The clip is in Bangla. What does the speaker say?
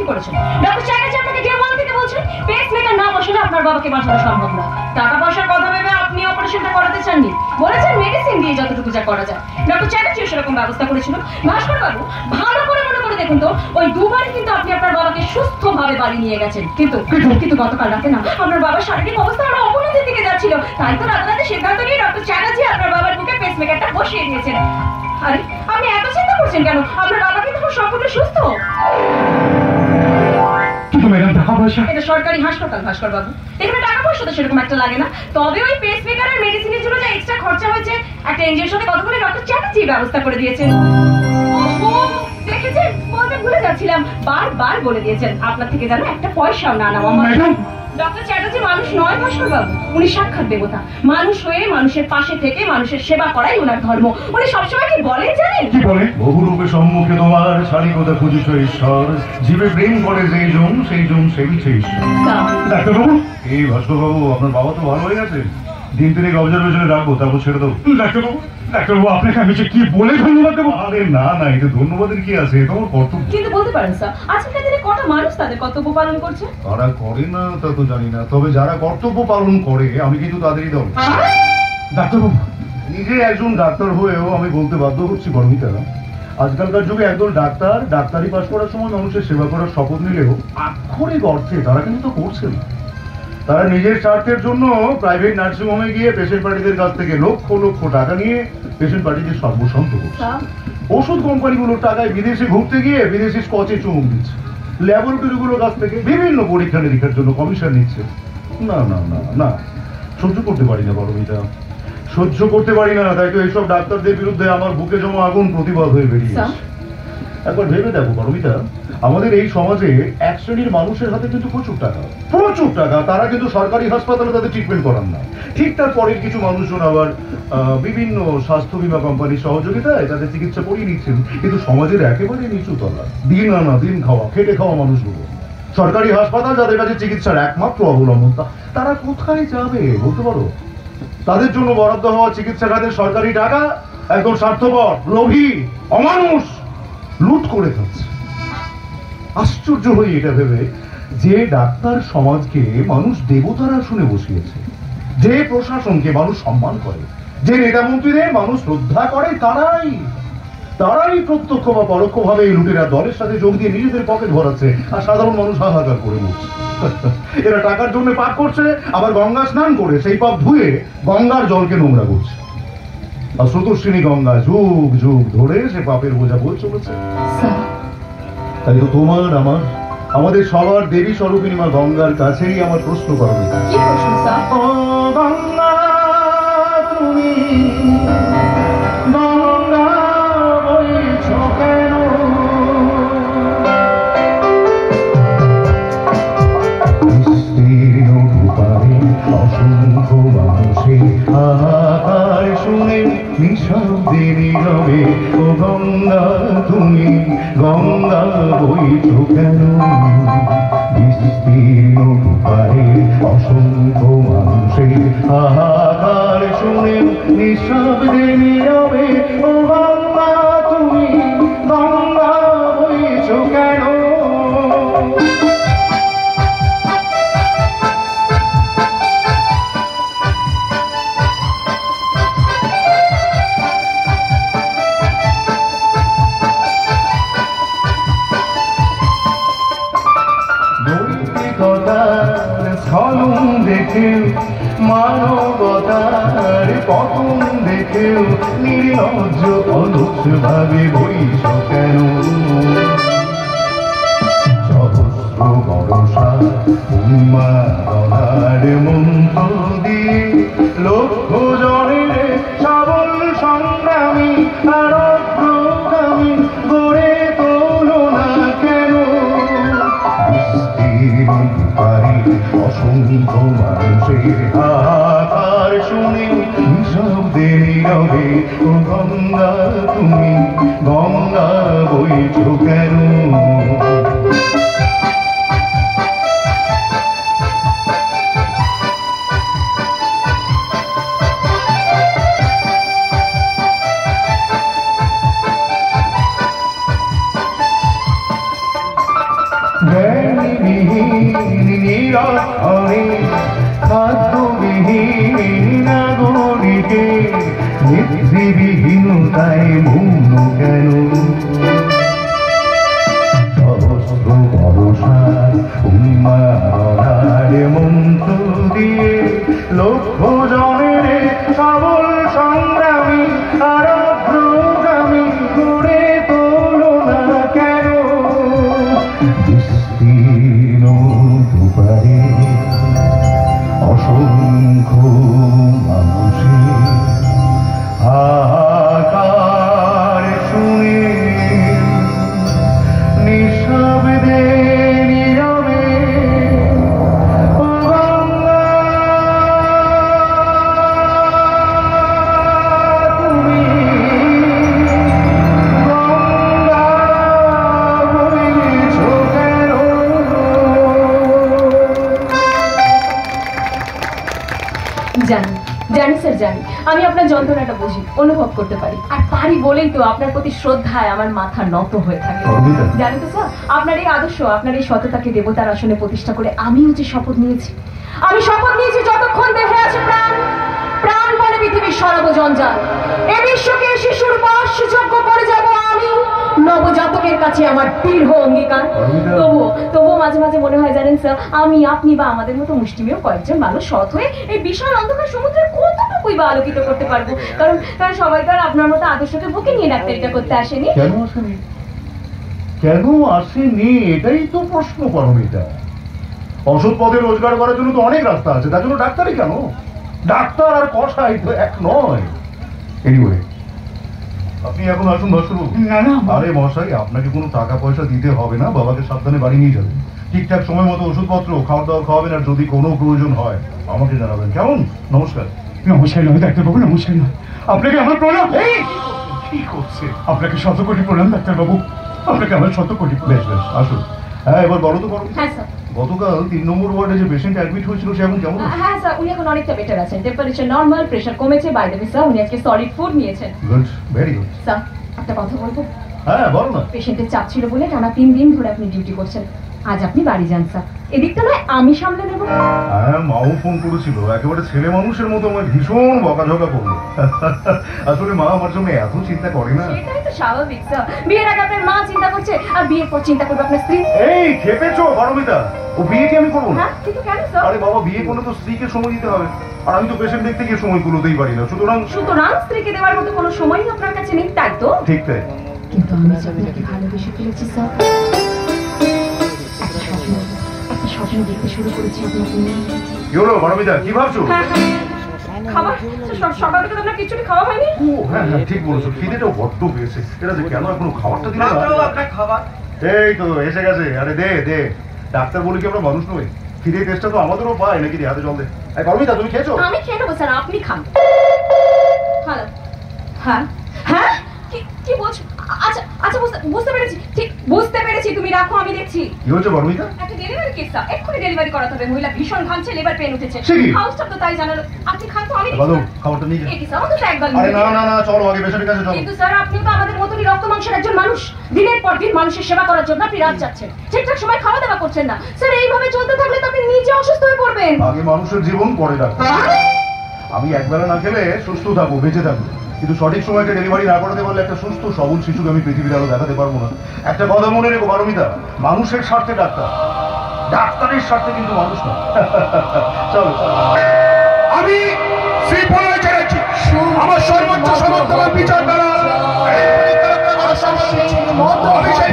যুক্তি করেছেন। ডক্টর চ্যাটার্জি আপনাকে ডে ওয়ান থেকে বলছেন পেসমেকার না বসালে আপনার বাবাকে বাঁচানো সম্ভব না। টাকা পয়সার কথা ভেবে আপনি অপারেশনটা করাতে চাননি, বলেছেন মেডিসিন দিয়ে যতটুকু যা করা যায়। ডক্টর চ্যাটার্জিও সেরকম ব্যবস্থা করেছিল। ভাস্কর বাবু ভালো করে মনে করে দেখুন তো, ওই দুবারই কিন্তু আপনি আপনার বাবাকে সুস্থভাবে বাড়ি নিয়ে গেছেন। কিন্তু গতকাল রাতে না আপনার বাবার শারীরিক অবস্থা আরো অবনতির দিকে যাচ্ছিল, তাই তো রাতে সিদ্ধান্ত নিয়ে ডক্টর চ্যাটার্জি আপনার বাবার বুকে পেসমেকারটা বসিয়ে দিয়েছেন। আরে আপনি এত চিন্তা করছেন কেন? আপনার বাবা কিন্তু সম্পূর্ণ সুস্থ। এটা সরকারি হাসপাতাল ভাস্কর বাবু, এখানে টাকা পয়সা তো সেরকম একটা লাগে না। তবে ওই পেসমেকারের মেডিসিনের জন্য যে এক্সট্রা খরচা হয়েছে, একটা এনজিওর সাথে কথা বলে ডক্টর চ্যাটার্জি ব্যবস্থা করে দিয়েছেন। দেখেছেন, বলতে ভুলে যাচ্ছিলাম, বারবার বলে দিয়েছেন আপনার থেকে যেন একটা পয়সাও না নেওয়া হয়। ডক্টর চ্যাটার্জি মানুষ নয় ভাস্কর বাবু, উনি সাক্ষাৎ দেবতা। মানুষ হয়ে মানুষের পাশে থেকে মানুষের সেবা করাই ওনার ধর্ম। উনি সবসময় কি বলেন জানেন? কি বলেন? বহুরূপে সম্মুখে তোমার শালীকতা খুঁজিস ঈশ্বর, জীবে প্রেম করে যেই জন সেই জন সেই ঈশ্বর। ডাক্তারবাবু, এই ভাস্কর বাবু আপনার বাবা তো ভালো হয়ে গেছে, দিন তিনি অবজারভেশনে রাখবো, তারপর ছেড়ে দেবো। ডাক্তারবাবু আপনাকে আমি কি বলে ধন্যবাদ দেবো? আরে না না, এটা ধন্যবাদের কি আছে, এটা আমার কর্তব্য। কিন্তু বলতে পারেন স্যার, আজকালকার দিনে কটা মানুষ তাদের কর্তব্য পালন করছে? তারা করে না তা তো জানি না, তবে যারা কর্তব্য পালন করে আমি কিন্তু তাদেরই দল। ডাক্তারবাবু, নিজে একজন ডাক্তার হয়েও আমি বলতে বাধ্য হচ্ছি বর্মিতা, আজকালকার যুগে একদল ডাক্তার ডাক্তারি পাশ করার সময় মানুষের সেবা করার শপথ নিলেও আক্ষরিক অর্থে তারা কিন্তু করছে না। তারা নিজের স্বার্থের জন্য প্রাইভেট নার্সিং হোমে গিয়ে পেশেন্ট পার্টিদের কাছ থেকে লক্ষ লক্ষ টাকা নিয়ে পেশেন্ট পার্টিদের সর্বশান্ত করছে। ওষুধ কোম্পানিগুলোর টাকায় বিদেশে ঘুরতে গিয়ে বিদেশি স্কচে চুমুক দিচ্ছে, ল্যাবরেটরিগুলোর কাছ থেকে বিভিন্ন পরীক্ষা নিরীক্ষার জন্য কমিশন নিচ্ছে। না না না না, সহ্য করতে পারি না বড়মিতা, সহ্য করতে পারি না। তাই তো এইসব ডাক্তারদের বিরুদ্ধে আমার বুকে জমা আগুন প্রতিবাদ হয়ে বেরিয়েছে। একবার ভেবে দেখো বড়মিতা, আমাদের এই সমাজে এক শ্রেণীর মানুষের হাতে কিন্তু প্রচুর টাকা, তারা কিন্তু সরকারি হাসপাতালে তাদের ট্রিটমেন্ট করান না। ঠিক তার পরের কিছু মানুষজন আবার বিভিন্ন স্বাস্থ্য বীমা কোম্পানির সহযোগিতায় তাদের চিকিৎসা করিয়ে নিচ্ছেন। কিন্তু সমাজের একেবারে নিচু তলা, দিন আনা দিন খাওয়া খেটে খাওয়া মানুষগুলো, সরকারি হাসপাতাল যাদের কাছে চিকিৎসার একমাত্র অবলম্বন, তারা কোথায় যাবে বলতে পারো? তাদের জন্য বরাদ্দ হওয়া চিকিৎসা খাতের সরকারি টাকা একদম স্বার্থপর, লোভী, অমানুষ লুট করে খাচ্ছে। আশ্চর্য হই এটা ভেবে যে ডাক্তার সমাজকে মানুষ দেবতারা শুনে বসিয়েছে, যে প্রশাসনকে মানুষ সম্মান করে, যে নেতা মন্ত্রীদের মানুষ শ্রদ্ধা করে, তারাই প্রত্যক্ষ বা পরোক্ষ ভাবে এই লুটেরা দলের সাথে যোগ দিয়ে নিজেদের পকেট ভরাচ্ছে, আর সাধারণ মানুষ হাহাকার করে মরছে। এরা টাকার জন্য পাপ করছে, আবার গঙ্গা স্নান করে সেই পাপ ধুয়ে গঙ্গার জলকে নোংরা করছে। আর স্রোতস্বিনী গঙ্গা যুগ যুগ ধরে সে পাপের বোঝা বয়ে চলেছে। তাই তো তোমার আমার আমাদের সবার দেবী স্বরূপিনী মা গঙ্গার কাছেই আমার প্রশ্ন করা হয়েছে। কি প্রশ্ন স্যার? ও গঙ্গা তুমি গঙ্গা বইছো কেন? অসংখ্য মানুষের হাহাকার শুনে নিঃশব্দে নীরবে ও গঙ্গা তুমি গঙ্গা বইছো কেন? বিস্তীর্ণ পারে অসংখ্য মানুষের হাহাকার শুনে নিঃশব্দে নীরবে ও গঙ্গা তুমি গঙ্গা বইছো কেন? মানবতার পতন দেখেও নির্লজ্জ অলস ভাবে বইস কেন? সহস্র বরষা উন্মাদনার মন্ত্র দিয়ে লক্ষ জনের সবল সংগ্রামী আর অগ্রগামী গড়ে তোলো না কেন? অসংখ্য মানুষের হাহাকার শুনে নিঃশব্দে নীরবে ও গঙ্গা তুমি গঙ্গা বইছো কেন? জ্ঞানীবিহীন নিরক্ষরে খাদ্যবিহীন নাগরিকে নেতৃবিহীনতায় মৌন কেন? সহস্র ভরসা উন্মার মন্ত্র দিয়ে লক্ষ জনের সবল সংগ্রামী আর অগ্রগামী করে তোলো না কেন? বিস্তীর্ণ দুপারে অসংখ্য মানুষের হাহাকার শুনে নিঃশব্দে নীরবে ও গঙ্গা তুমি গঙ্গা বইছো কেন? জানি জানি স্যার জানি, আমি আপনার যন্ত্রণাটা বুঝি, অনুভব করতে পারি, আর পারি বলেই তো আপনার প্রতি শ্রদ্ধায় আমার মাথা নত হয়ে থাকে। জানি তো স্যার, আপনার এই আদর্শ, আপনার এই সততাকে দেবতার আসনে প্রতিষ্ঠা করে আমিও যে শপথ নিয়েছি, আমি শপথ নিয়েছি যতক্ষণ দেহে আছে প্রাণ, প্রাণ বলে পৃথিবীর সর্বজঞ্জাল, এ বিশ্বকে শিশুর বাসযোগ্য করে যাব আমি, নবজাতকের কাছে আমার দৃঢ় অঙ্গীকার। তবুও মাঝে মাঝে মনে হয় জানেন স্যার, আমি আপনি বা আমাদের মতো মুষ্টিমেয় কয়েকজন মানুষ সৎ হয়ে এই বিশাল অন্ধকার সমুদ্রের কতটুকুই বা আলোকিত করতে পারবো, কারণ সবাই তো আর আপনার মতো আদর্শকে বুকে নিয়ে ডাক্তারিটা করতে আসেনি। কেন আসেনি? কেন আসেনি এটাই তো প্রশ্ন। পারমিতা, অসৎ পদে রোজগার করার জন্য তো অনেক রাস্তা আছে, তার জন্য ডাক্তারই কেন? ডাক্তার আর কসাই তো এক নয়। এনিওয়ে, আপনি এখন আসুন ভাস্করবাবু। আরে মশাই, আপনাকে কোনো টাকা পয়সা দিতে হবে না, বাবাকে সাবধানে বাড়ি নিয়ে যাবেন, ঠিকঠাক সময় মতো ওষুধপত্র খাওয়ার দাওয়া খাওয়াবেন, আর যদি কোনো প্রয়োজন হয় আমাকে জানাবেন, কেমন? নমস্কার। নমস্কার নয় ডাক্তারবাবু, নমস্কার নয়, আপনাকে আমার প্রণাম। কি করছে? আপনাকে শত কোটি প্রণাম ডাক্তারবাবু, আপনাকে আমার শত কোটি। বেশ বেশ, আসুন। হ্যাঁ, এবার বলো তো বলো, হ্যাঁ স্যার, গতকাল 3 নম্বর ওয়ার্ডে যে পেশেন্ট অ্যাডমিট হয়েছিল সে এখন কেমন? হ্যাঁ স্যার, উনি এখন অনেকটা বেটার আছেন, টেম্পারেচার নরমাল, প্রেশার কমেছে, বাই দ্য ওয়ে স্যার উনি আজকে সলিড ফুড নিয়েছেন। Good, very good. স্যার একটা কথা বলবো? হ্যাঁ বলো না। পেশেন্টের চাপ ছিল বলে টানা 3 দিন ধরে আপনি ডিউটি করছেন, আজ আপনি বাড়ি যান স্যার, এদিকটা নয় আমি সামলে নেব। হ্যাঁ, মাও ফোন করেছিল, একেবারে ছেলে মানুষের মতো আমায় ভীষণ বকাঝকা করলো। আসলে মা আমার জন্য এত চিন্তা করে না। সেটাই তো স্বাভাবিক স্যার, বিয়ের আগে আপনার মা চিন্তা করছে, আর বিয়ের পর চিন্তা করবে আপনার স্ত্রী। এই খেপেছো পারমিতা, ও বিয়ে কি আমি করবো না? হ্যাঁ কিন্তু কেন স্যার? আরে বাবা, বিয়ে করলে তো স্ত্রীকে সময় দিতে হবে, আর আমি তো পেশেন্ট দেখতে গিয়ে সময় গুলোতেই পারি না, সুতরাং স্ত্রীকে দেওয়ার মতো কোনো সময়ই আপনার কাছে নেই, তাই তো? ঠিক তাই। কিন্তু আমি যে আপনাকে ভালোবেসে ফেলেছি স্যার, একটা স্বপ্ন দেখতে শুরু করেছি আপনাকে নিয়ে। কি হলো পারমিতা, কি ভাবছো? খাবার সকাল থেকে আপনার কিছুই খাওয়া হয়নি? ও হ্যাঁ হ্যাঁ, ঠিক বলেছো, খিদেটাও বড্ড পেয়েছে, এটা যে কেন এখনো খাবারটা দিল না। আপনার খাবার এই তো এসে গেছে, আরে দে দে, ডাক্তার বলে কি আমরা মানুষ নই? খিদে টেস্টটা তো আমাদেরও পায় নাকি? হাতে জল দে। এই পারমিতা, তুমি খেয়েছো? আমি খেয়ে নেবো স্যার, আপনি খান। হ্যালো, হ্যাঁ হ্যাঁ, কি বলছো? আচ্ছা আচ্ছা, বুঝতে পেরেছি, ঠিক বুঝতে পেরেছি, তুমি রাখো, আমি দেখছি। কি হচ্ছে পারমিতা? একটা ডেলিভারি কেস স্যার, এক্ষুনি ডেলিভারি করাতে হবে, মহিলা ভীষণ ঘামছে, লেবার পেন উঠেছে, সে কি? হাউসটা তো তাই জানালো, আপনি খান তো, আমি বাদল, খাবারটা নিয়ে যা। কি স্যার, অন্তত একবার আরে না না না, চলো আগে পেশেন্টের কাছে চলো। কিন্তু স্যার আপনিও তো আমাদের মতনই রক্ত মাংসের একজন মানুষ, দিনের পর দিন মানুষের সেবা করার জন্য আপনি রাত যাচ্ছেন, ঠিকঠাক সময় খাওয়া দাওয়া করছেন না স্যার, এইভাবে চলতে থাকলে তো আপনি নিজে অসুস্থ হয়ে পড়বেন। আগে মানুষের জীবন, পরে ডাক্তার। আমি একবেলা না খেলে সুস্থ থাকবো, বেঁচে থাকবো, কিন্তু সঠিক সময়টা ডেলিভারি না করাতে পারলে একটা সুস্থ সবল শিশুকে আমি পৃথিবীর আলো দেখাতে পারবো না। একটা কথা মনে রেখো পারমিতা, মানুষের স্বার্থে ডাক্তার, ডাক্তারের স্বার্থে কিন্তু মানুষ না। চলো আমি শ্রীপুরে চলেছি, আমার সর্বোচ্চ সমর্থন বিচার দ্বারা আমি সেই